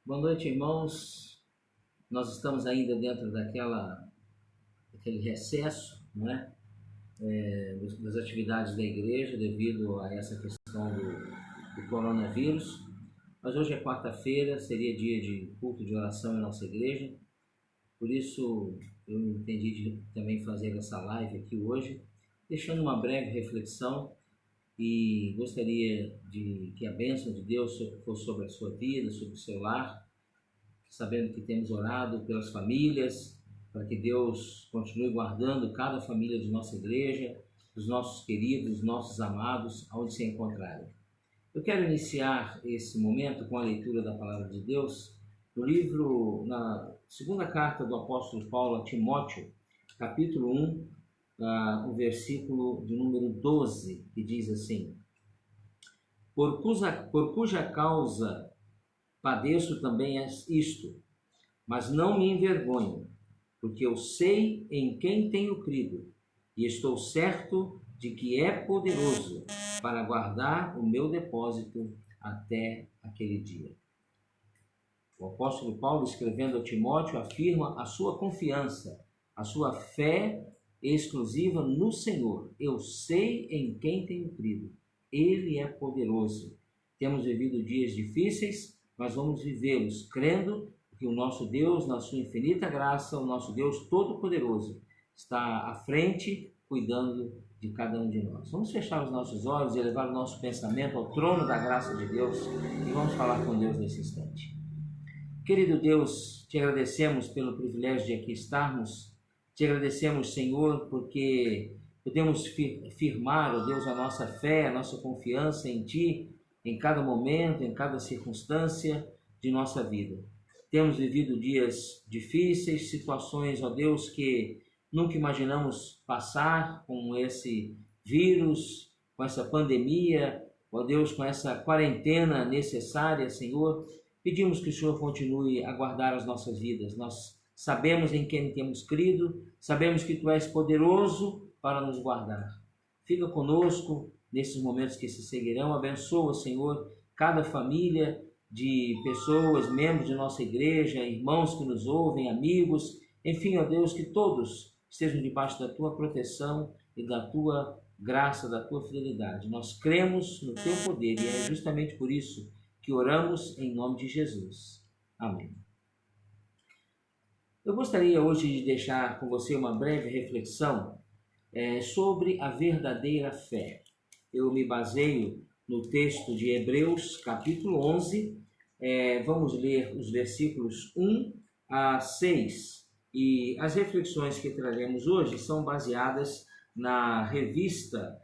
Boa noite, irmãos. Nós estamos ainda dentro daquele recesso, não é? Das atividades da igreja devido a essa questão do coronavírus. Mas hoje é quarta-feira, seria dia de culto de oração em nossa igreja. Por isso eu entendi de também fazer essa live aqui hoje, deixando uma breve reflexão, e gostaria de que a bênção de Deus fosse sobre a sua vida, sobre o seu lar, sabendo que temos orado pelas famílias, para que Deus continue guardando cada família de nossa igreja, dos nossos queridos, dos nossos amados, aonde se encontrarem. Eu quero iniciar esse momento com a leitura da Palavra de Deus no livro, na segunda carta do apóstolo Paulo a Timóteo, capítulo 1, o versículo de número 12, que diz assim: por cuja causa padeço também isto, mas não me envergonho, porque eu sei em quem tenho crido, e estou certo de que é poderoso para guardar o meu depósito até aquele dia. O apóstolo Paulo, escrevendo a Timóteo, afirma a sua confiança, a sua fé exclusiva no Senhor. Eu sei em quem tenho crido. Ele é poderoso. Temos vivido dias difíceis, mas vamos vivê-los crendo que o nosso Deus, na sua infinita graça, o nosso Deus Todo-Poderoso, está à frente, cuidando de cada um de nós. Vamos fechar os nossos olhos e elevar o nosso pensamento ao trono da graça de Deus e vamos falar com Deus nesse instante. Querido Deus, te agradecemos pelo privilégio de aqui estarmos. Te agradecemos, Senhor, porque podemos firmar, ó Deus, a nossa fé, a nossa confiança em Ti, em cada momento, em cada circunstância de nossa vida. Temos vivido dias difíceis, situações, ó Deus, que nunca imaginamos passar, com esse vírus, com essa pandemia, ó Deus, com essa quarentena necessária, Senhor. Pedimos que o Senhor continue a guardar as nossas vidas. Nós sabemos em quem temos crido, sabemos que Tu és poderoso para nos guardar. Fica conosco nesses momentos que se seguirão. Abençoa, Senhor, cada família de pessoas, membros de nossa igreja, irmãos que nos ouvem, amigos, enfim, ó Deus, que todos estejam debaixo da Tua proteção e da Tua graça, da Tua fidelidade. Nós cremos no Teu poder e é justamente por isso que oramos em nome de Jesus. Amém. Eu gostaria hoje de deixar com você uma breve reflexão sobre a verdadeira fé. Eu me baseio no texto de Hebreus, capítulo 11. Vamos ler os versículos 1 a 6. E as reflexões que traremos hoje são baseadas na revista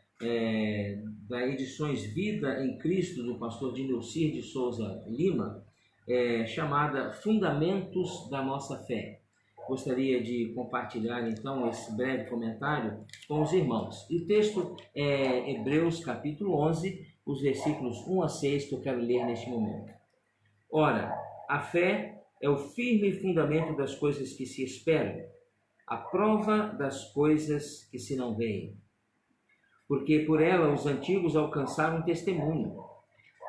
da Edições Vida em Cristo, do pastor Dineucir de Souza Lima, chamada Fundamentos da Nossa Fé. Gostaria de compartilhar então esse breve comentário com os irmãos. E o texto é Hebreus capítulo 11, os versículos 1 a 6 que eu quero ler neste momento. Ora, a fé é o firme fundamento das coisas que se esperam, a prova das coisas que se não veem. Porque por ela os antigos alcançaram testemunho.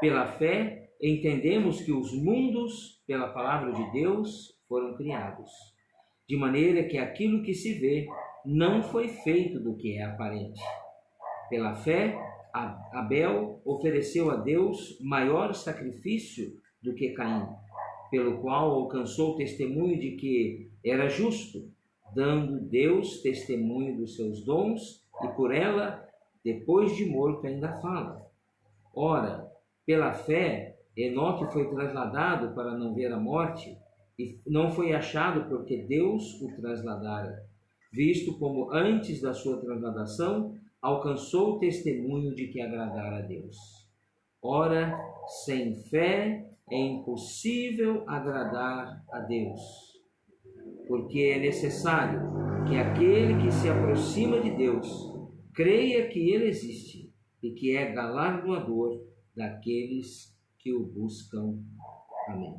Pela fé entendemos que os mundos, pela palavra de Deus, foram criados, de maneira que aquilo que se vê não foi feito do que é aparente. Pela fé, Abel ofereceu a Deus maior sacrifício do que Caim, pelo qual alcançou o testemunho de que era justo, dando Deus testemunho dos seus dons, e por ela, depois de morto, ainda fala. Ora, pela fé, Enoque foi trasladado para não ver a morte, e não foi achado porque Deus o trasladara, visto como antes da sua transladação alcançou o testemunho de que agradara a Deus. Ora, sem fé é impossível agradar a Deus, porque é necessário que aquele que se aproxima de Deus creia que Ele existe e que é galardoador daqueles que o buscam. Amém.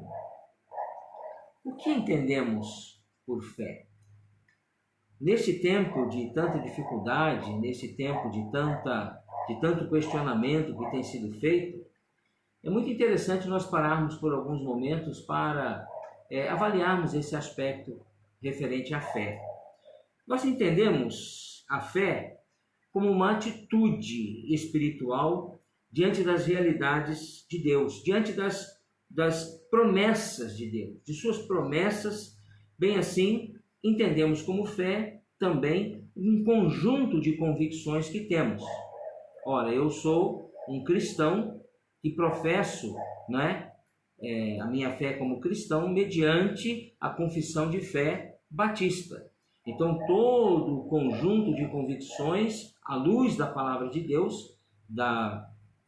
O que entendemos por fé? Neste tempo de tanta dificuldade, nesse tempo de tanto questionamento que tem sido feito, É muito interessante nós pararmos por alguns momentos para avaliarmos esse aspecto referente à fé. Nós entendemos a fé como uma atitude espiritual diante das realidades de Deus, diante das promessas de Deus, de suas promessas. Bem assim, entendemos como fé também um conjunto de convicções que temos. Ora, eu sou um cristão e professo, né, a minha fé como cristão mediante a confissão de fé batista. Então, todo o conjunto de convicções, à luz da palavra de Deus,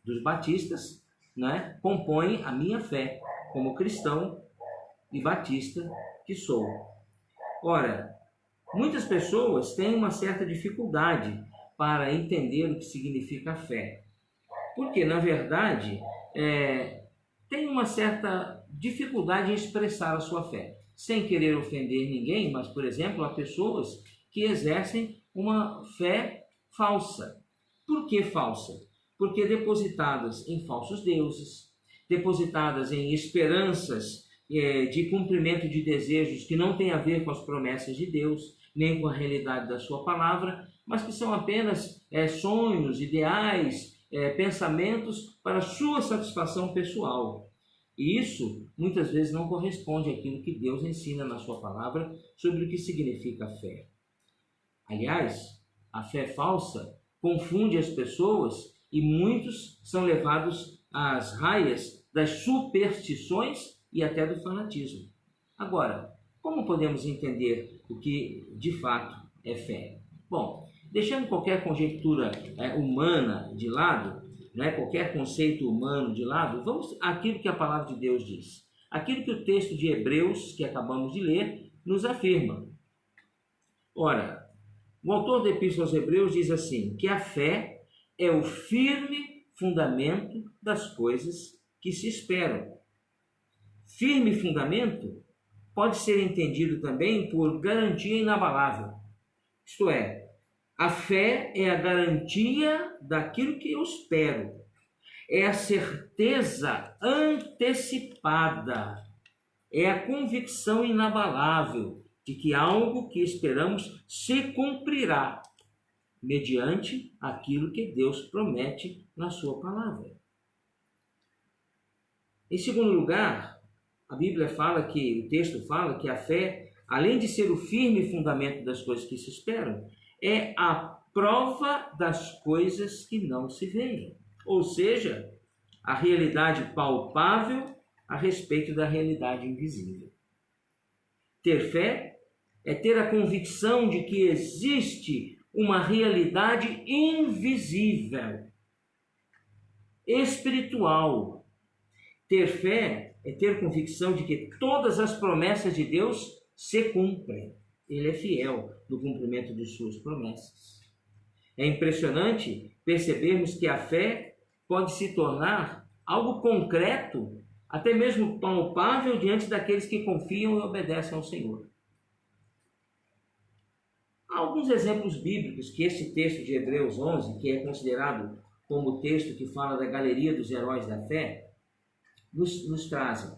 dos batistas, né, compõe a minha fé como cristão e batista que sou. Ora, muitas pessoas têm uma certa dificuldade para entender o que significa fé, porque, na verdade, tem uma certa dificuldade em expressar a sua fé, sem querer ofender ninguém, mas, por exemplo, há pessoas que exercem uma fé falsa. Por que falsa? Porque depositadas em falsos deuses, depositadas em esperanças de cumprimento de desejos que não têm a ver com as promessas de Deus, nem com a realidade da sua palavra, mas que são apenas sonhos, ideais, pensamentos para sua satisfação pessoal. E isso muitas vezes não corresponde àquilo que Deus ensina na sua palavra sobre o que significa fé. Aliás, a fé falsa confunde as pessoas e muitos são levados às raias das superstições e até do fanatismo. Agora, como podemos entender o que de fato é fé? Bom, deixando qualquer conjectura humana de lado, qualquer conceito humano de lado, vamos àquilo que a palavra de Deus diz. Aquilo que o texto de Hebreus, que acabamos de ler, nos afirma. Ora, o autor da Epístola aos Hebreus diz assim, que a fé é o firme fundamento das coisas que se esperam. Firme fundamento pode ser entendido também por garantia inabalável. Isto é, a fé é a garantia daquilo que eu espero. É a certeza antecipada. É a convicção inabalável de que algo que esperamos se cumprirá mediante aquilo que Deus promete na sua palavra. Em segundo lugar, a Bíblia fala que, o texto fala que a fé, além de ser o firme fundamento das coisas que se esperam, é a prova das coisas que não se veem. Ou seja, a realidade palpável a respeito da realidade invisível. Ter fé é ter a convicção de que existe uma realidade invisível, espiritual. Ter fé é ter convicção de que todas as promessas de Deus se cumprem. Ele é fiel no cumprimento de suas promessas. É impressionante percebermos que a fé pode se tornar algo concreto, até mesmo palpável diante daqueles que confiam e obedecem ao Senhor. Há alguns exemplos bíblicos que esse texto de Hebreus 11, que é considerado como o texto que fala da galeria dos heróis da fé, nos trazem.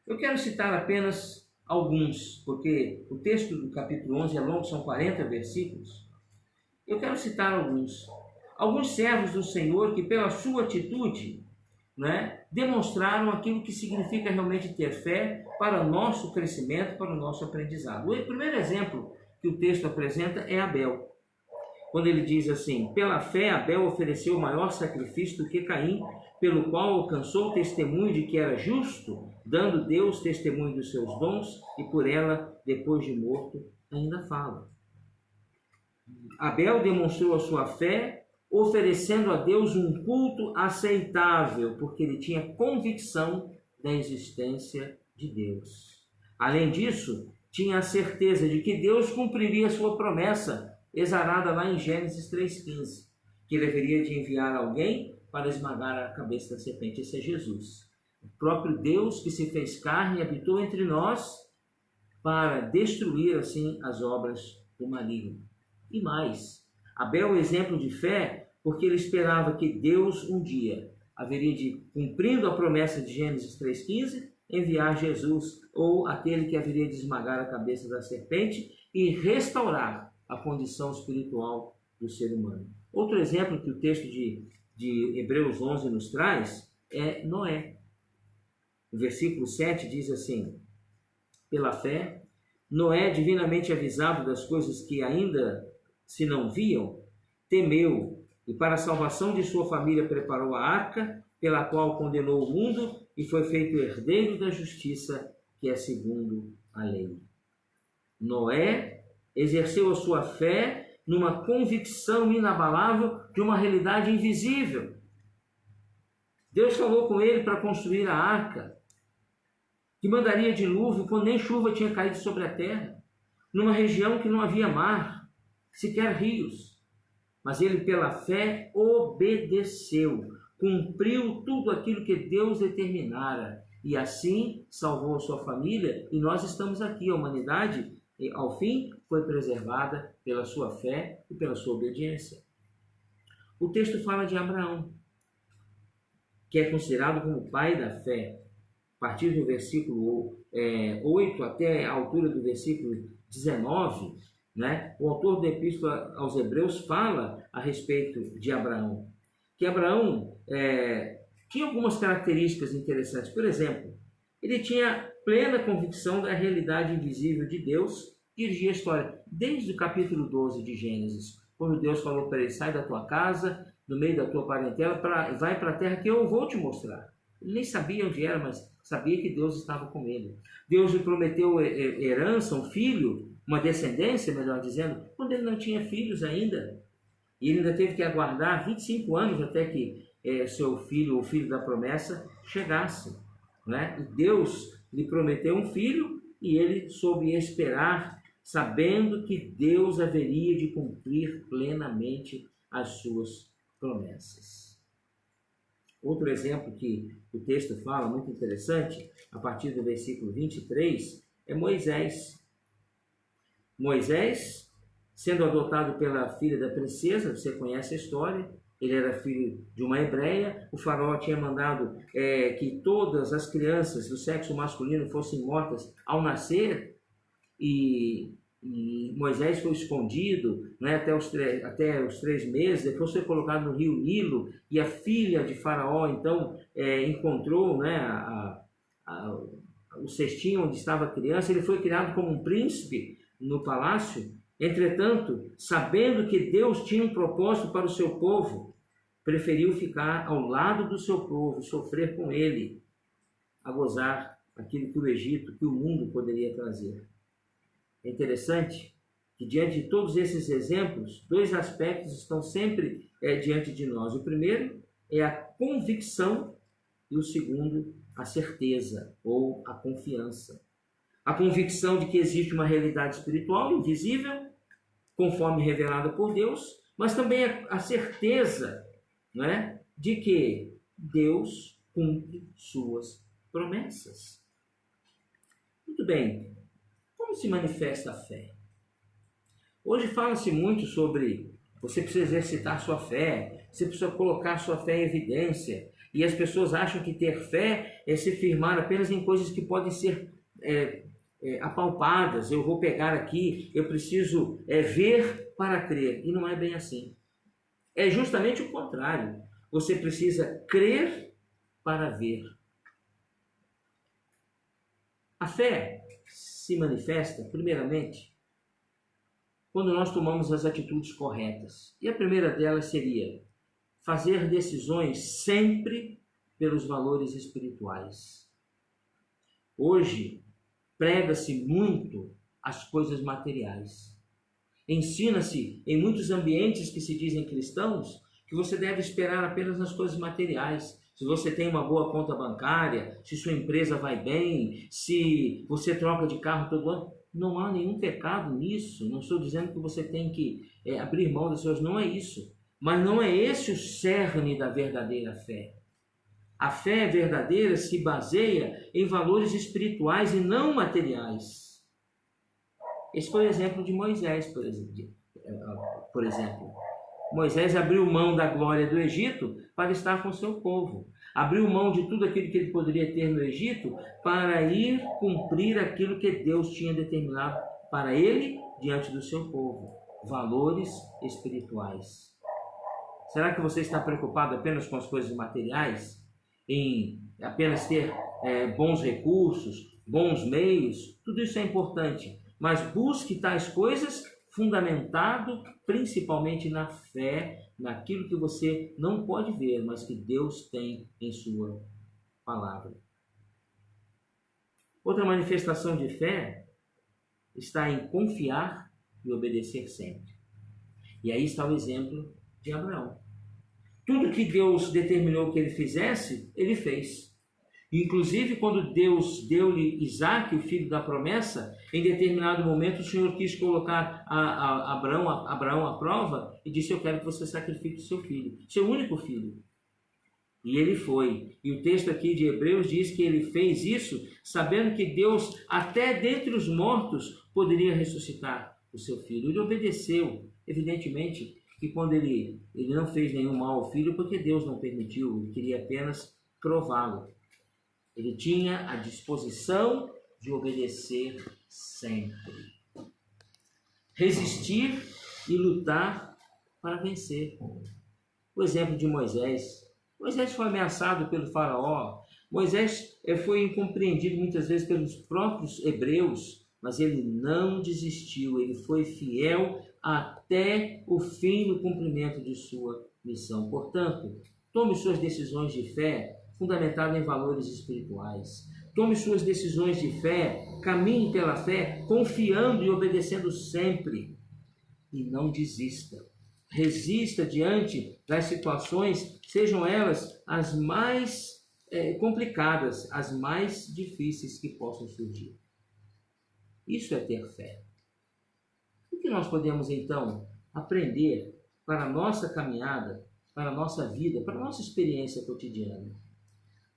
Eu quero citar apenas alguns, porque o texto do capítulo 11 é longo, são 40 versículos. Eu quero citar alguns. Alguns servos do Senhor que, pela sua atitude, demonstraram aquilo que significa realmente ter fé para o nosso crescimento, para o nosso aprendizado. O primeiro exemplo que o texto apresenta é Abel. Quando ele diz assim, pela fé Abel ofereceu maior sacrifício do que Caim, pelo qual alcançou o testemunho de que era justo, dando Deus testemunho dos seus dons, e por ela, depois de morto, ainda fala. Abel demonstrou a sua fé, oferecendo a Deus um culto aceitável, porque ele tinha convicção da existência de Deus. Além disso, tinha a certeza de que Deus cumpriria a sua promessa, exarada lá em Gênesis 3,15, que ele haveria de enviar alguém para esmagar a cabeça da serpente. Esse é Jesus. O próprio Deus que se fez carne e habitou entre nós para destruir, assim, as obras do maligno. E mais, Abel é um exemplo de fé porque ele esperava que Deus um dia haveria de, cumprindo a promessa de Gênesis 3,15, enviar Jesus, ou aquele que haveria de esmagar a cabeça da serpente e restaurar a condição espiritual do ser humano. Outro exemplo que o texto de Hebreus 11 nos traz é Noé. O versículo 7 diz assim: pela fé, Noé, divinamente avisado das coisas que ainda se não viam, temeu e para a salvação de sua família preparou a arca, pela qual condenou o mundo e foi feito herdeiro da justiça, que é segundo a lei. Noé exerceu a sua fé numa convicção inabalável de uma realidade invisível. Deus falou com ele para construir a arca, que mandaria dilúvio quando nem chuva tinha caído sobre a terra, numa região que não havia mar, sequer rios. Mas ele, pela fé, obedeceu, cumpriu tudo aquilo que Deus determinara, e assim salvou a sua família, e nós estamos aqui. A humanidade, ao fim, foi preservada pela sua fé e pela sua obediência. O texto fala de Abraão, que é considerado como o pai da fé. A partir do versículo 8 até a altura do versículo 19, né, o autor da Epístola aos Hebreus fala a respeito de Abraão. Que Abraão tinha algumas características interessantes. Por exemplo, ele tinha plena convicção da realidade invisível de Deus, dirigia a história desde o capítulo 12 de Gênesis, quando Deus falou para ele: sai da tua casa, do meio da tua parentela, vai para a terra que eu vou te mostrar. Ele nem sabia onde era, mas sabia que Deus estava com ele. Deus lhe prometeu herança, um filho, uma descendência, melhor dizendo, quando ele não tinha filhos ainda. E ele ainda teve que aguardar 25 anos até que seu filho, o filho da promessa, chegasse, né? E Deus lhe prometeu um filho e ele soube esperar, sabendo que Deus haveria de cumprir plenamente as suas promessas. Outro exemplo que o texto fala, muito interessante, a partir do versículo 23, é Moisés. Moisés, sendo adotado pela filha da princesa, você conhece a história, ele era filho de uma hebreia, o faraó tinha mandado que todas as crianças do sexo masculino fossem mortas ao nascer, e Moisés foi escondido, né, até os 3 meses, depois foi colocado no rio Nilo, e a filha de Faraó então encontrou, né, o cestinho onde estava a criança. Ele foi criado como um príncipe no palácio. Entretanto, sabendo que Deus tinha um propósito para o seu povo, preferiu ficar ao lado do seu povo, sofrer com ele, a gozar aquilo que o Egito, que o mundo poderia trazer. É interessante que, diante de todos esses exemplos, 2 aspectos estão sempre diante de nós. O primeiro é a convicção e o segundo, a certeza ou a confiança. A convicção de que existe uma realidade espiritual invisível, conforme revelada por Deus, mas também a certeza, né, de que Deus cumpre suas promessas. Muito bem. Como se manifesta a fé? Hoje fala-se muito sobre você precisa exercitar sua fé, você precisa colocar sua fé em evidência, e as pessoas acham que ter fé é se firmar apenas em coisas que podem ser apalpadas. Eu vou pegar aqui, eu preciso ver para crer, e não é bem assim. É justamente o contrário. Você precisa crer para ver. A fé se manifesta, primeiramente, quando nós tomamos as atitudes corretas. E a primeira delas seria fazer decisões sempre pelos valores espirituais. Hoje, prega-se muito as coisas materiais. Ensina-se em muitos ambientes que se dizem cristãos que você deve esperar apenas nas coisas materiais. Se você tem uma boa conta bancária, se sua empresa vai bem, se você troca de carro todo ano, não há nenhum pecado nisso. Não estou dizendo que você tem que abrir mão das coisas, não é isso. Mas não é esse o cerne da verdadeira fé. A fé verdadeira se baseia em valores espirituais e não materiais. Esse foi o exemplo de Moisés, por exemplo. Moisés abriu mão da glória do Egito para estar com o seu povo. Abriu mão de tudo aquilo que ele poderia ter no Egito para ir cumprir aquilo que Deus tinha determinado para ele diante do seu povo. Valores espirituais. Será que você está preocupado apenas com as coisas materiais? Em apenas ter bons recursos, bons meios? Tudo isso é importante. Mas busque tais coisas fundamentado principalmente na fé, naquilo que você não pode ver, mas que Deus tem em sua palavra. Outra manifestação de fé está em confiar e obedecer sempre. E aí está o exemplo de Abraão. Tudo que Deus determinou que ele fizesse, ele fez. Inclusive, quando Deus deu-lhe Isaque, o filho da promessa, em determinado momento o Senhor quis colocar Abraão à prova e disse: eu quero que você sacrifique o seu filho, seu único filho. E ele foi. E o texto aqui de Hebreus diz que ele fez isso sabendo que Deus, até dentre os mortos, poderia ressuscitar o seu filho. Ele obedeceu, evidentemente, que quando ele não fez nenhum mal ao filho, porque Deus não permitiu, ele queria apenas prová-lo. Ele tinha a disposição de obedecer sempre. Resistir e lutar para vencer. O exemplo de Moisés. Moisés foi ameaçado pelo faraó. Moisés foi incompreendido muitas vezes pelos próprios hebreus, mas ele não desistiu. Ele foi fiel até o fim no cumprimento de sua missão. Portanto, tome suas decisões de fé fundamentado em valores espirituais. Tome suas decisões de fé, caminhe pela fé, confiando e obedecendo sempre. E não desista. Resista diante das situações, sejam elas as mais complicadas, as mais difíceis que possam surgir. Isso é ter fé. O que nós podemos, então, aprender para a nossa caminhada, para a nossa vida, para a nossa experiência cotidiana?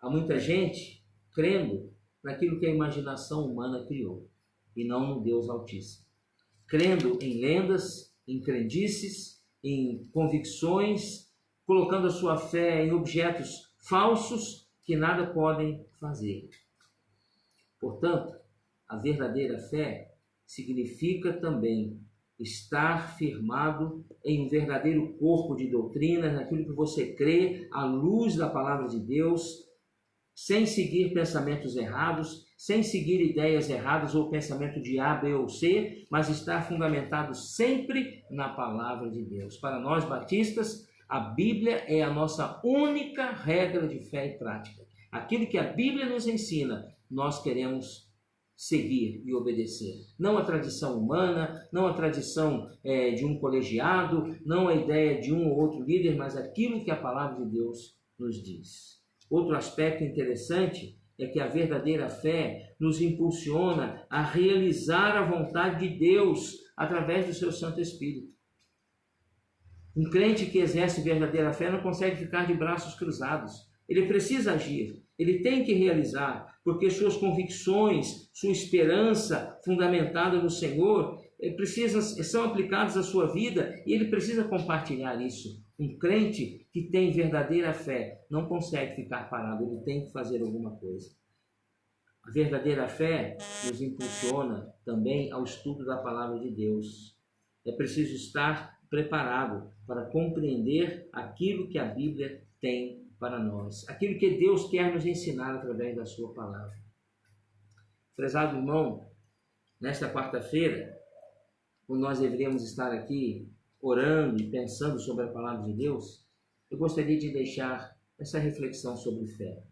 Há muita gente crendo naquilo que a imaginação humana criou, e não no Deus Altíssimo. Crendo em lendas, em crendices, em convicções, colocando a sua fé em objetos falsos que nada podem fazer. Portanto, a verdadeira fé significa também estar firmado em um verdadeiro corpo de doutrinas, naquilo que você crê, à luz da palavra de Deus, sem seguir pensamentos errados, sem seguir ideias erradas ou pensamento de A, B ou C, mas estar fundamentado sempre na palavra de Deus. Para nós batistas, a Bíblia é a nossa única regra de fé e prática. Aquilo que a Bíblia nos ensina, nós queremos seguir e obedecer. Não a tradição humana, não a tradição de um colegiado, não a ideia de um ou outro líder, mas aquilo que a palavra de Deus nos diz. Outro aspecto interessante é que a verdadeira fé nos impulsiona a realizar a vontade de Deus através do seu Santo Espírito. Um crente que exerce verdadeira fé não consegue ficar de braços cruzados. Ele precisa agir, ele tem que realizar, porque suas convicções, sua esperança fundamentada no Senhor, são aplicadas à sua vida e ele precisa compartilhar isso. Um crente que tem verdadeira fé não consegue ficar parado, ele tem que fazer alguma coisa. A verdadeira fé nos impulsiona também ao estudo da palavra de Deus. É preciso estar preparado para compreender aquilo que a Bíblia tem para nós, aquilo que Deus quer nos ensinar através da sua palavra. Prezado irmão, nesta quarta-feira, quando nós deveríamos estar aqui orando e pensando sobre a palavra de Deus, eu gostaria de deixar essa reflexão sobre fé.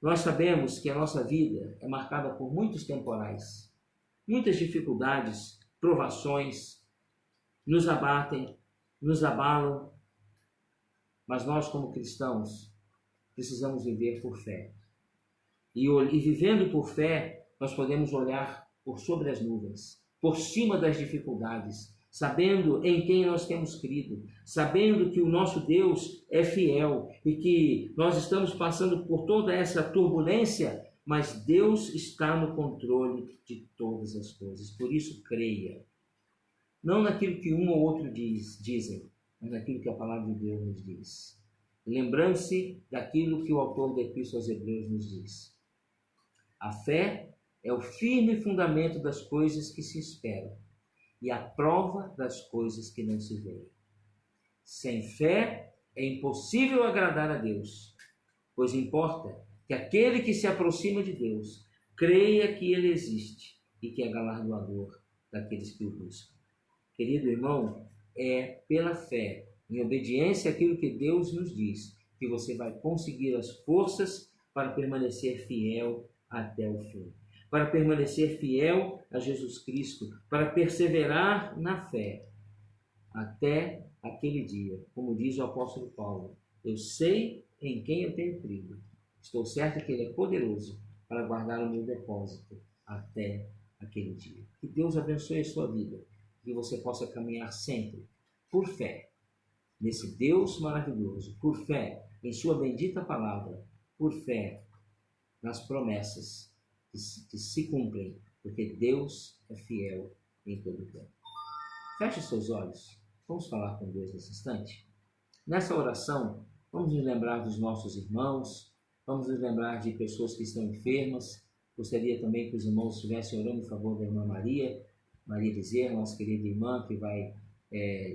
Nós sabemos que a nossa vida é marcada por muitos temporais, muitas dificuldades, provações, nos abatem, nos abalam, mas nós como cristãos precisamos viver por fé. E vivendo por fé, nós podemos olhar por sobre as nuvens, por cima das dificuldades, sabendo em quem nós temos crido, sabendo que o nosso Deus é fiel e que nós estamos passando por toda essa turbulência, mas Deus está no controle de todas as coisas. Por isso, creia. Não naquilo que um ou outro dizem, mas naquilo que a palavra de Deus nos diz. Lembrando-se daquilo que o autor da Epístola aos Hebreus nos diz. A fé é o firme fundamento das coisas que se esperam e a prova das coisas que não se veem. Sem fé é impossível agradar a Deus, pois importa que aquele que se aproxima de Deus creia que Ele existe e que é galardoador daqueles que o buscam. Querido irmão, é pela fé, em obediência àquilo que Deus nos diz, que você vai conseguir as forças para permanecer fiel até o fim. Para permanecer fiel a Jesus Cristo, para perseverar na fé até aquele dia. Como diz o apóstolo Paulo, eu sei em quem eu tenho crido. Estou certo que Ele é poderoso para guardar o meu depósito até aquele dia. Que Deus abençoe a sua vida. Que você possa caminhar sempre por fé nesse Deus maravilhoso, por fé em sua bendita palavra, por fé nas promessas que se cumprem, porque Deus é fiel em todo o tempo. Feche seus olhos. Vamos falar com Deus nesse instante. Nessa oração, vamos nos lembrar dos nossos irmãos, vamos nos lembrar de pessoas que estão enfermas. Gostaria também que os irmãos estivessem orando em favor da irmã Maria Bezerra, nossa querida irmã, que vai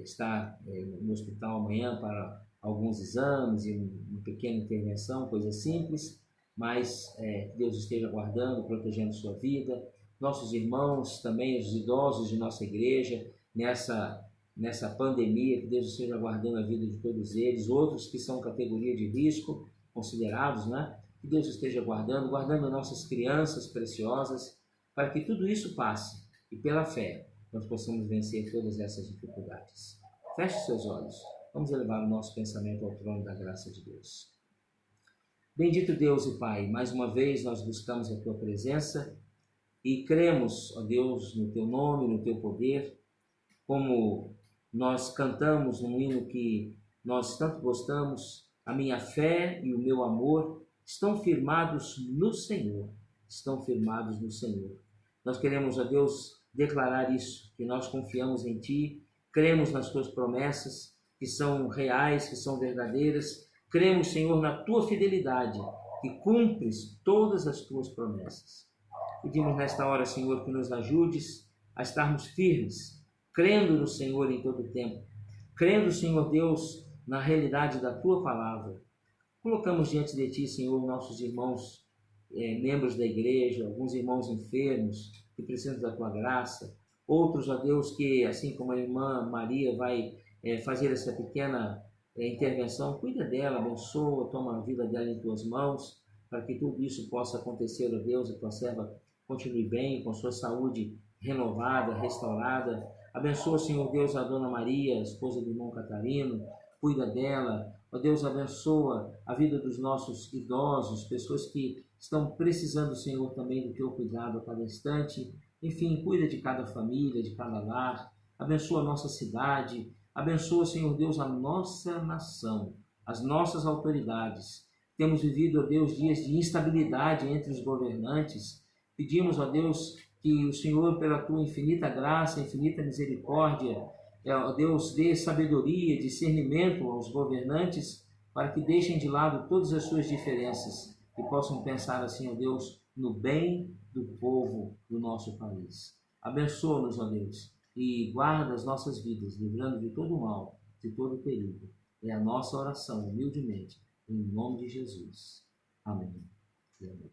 estar no hospital amanhã para alguns exames e uma pequena intervenção, coisa simples, mas que Deus esteja guardando, protegendo sua vida. Nossos irmãos, também os idosos de nossa igreja, nessa pandemia, que Deus esteja guardando a vida de todos eles, outros que são categoria de risco, considerados, né? Que Deus esteja guardando nossas crianças preciosas, para que tudo isso passe e pela fé nós possamos vencer todas essas dificuldades. Feche seus olhos. Vamos elevar o nosso pensamento ao trono da graça de Deus. Bendito Deus e Pai, mais uma vez nós buscamos a Tua presença e cremos, ó Deus, no Teu nome, no Teu poder, como nós cantamos num hino que nós tanto gostamos, a minha fé e o meu amor estão firmados no Senhor, estão firmados no Senhor. Nós queremos, ó Deus, declarar isso, que nós confiamos em Ti, cremos nas Tuas promessas, que são reais, que são verdadeiras, cremos, Senhor, na Tua fidelidade, que cumpres todas as Tuas promessas. Pedimos nesta hora, Senhor, que nos ajudes a estarmos firmes, crendo no Senhor em todo o tempo, crendo, Senhor Deus, na realidade da Tua palavra. Colocamos diante de Ti, Senhor, nossos irmãos, membros da igreja, alguns irmãos enfermos que precisam da Tua graça, outros, ó Deus, que, assim como a irmã Maria vai fazer essa pequena intervenção, cuida dela, abençoa, toma a vida dela em Tuas mãos, para que tudo isso possa acontecer, ó Deus, a Tua serva continue bem, com sua saúde renovada, restaurada. Abençoa, Senhor Deus, a Dona Maria, esposa do irmão Catarino, cuida dela. Ó Deus, abençoa a vida dos nossos idosos, pessoas que estão precisando, Senhor, também do Teu cuidado a cada instante. Enfim, cuida de cada família, de cada lar. Abençoa a nossa cidade. Abençoa, Senhor Deus, a nossa nação, as nossas autoridades. Temos vivido, ó Deus, dias de instabilidade entre os governantes. Pedimos, ó Deus, que o Senhor, pela Tua infinita graça, infinita misericórdia, ó Deus, dê sabedoria, discernimento aos governantes, para que deixem de lado todas as suas diferenças e possam pensar assim, ó Deus, no bem do povo do nosso país. Abençoa-nos, ó Deus, e guarda as nossas vidas, livrando de todo mal, de todo perigo. É a nossa oração, humildemente, em nome de Jesus. Amém. Amém.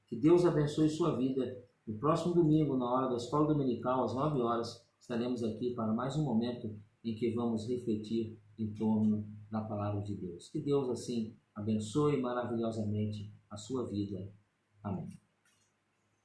Que Deus abençoe sua vida. No próximo domingo, na hora da escola dominical, às 9 horas, estaremos aqui para mais um momento em que vamos refletir em torno da palavra de Deus. Que Deus, assim, abençoe maravilhosamente a sua vida. Amém.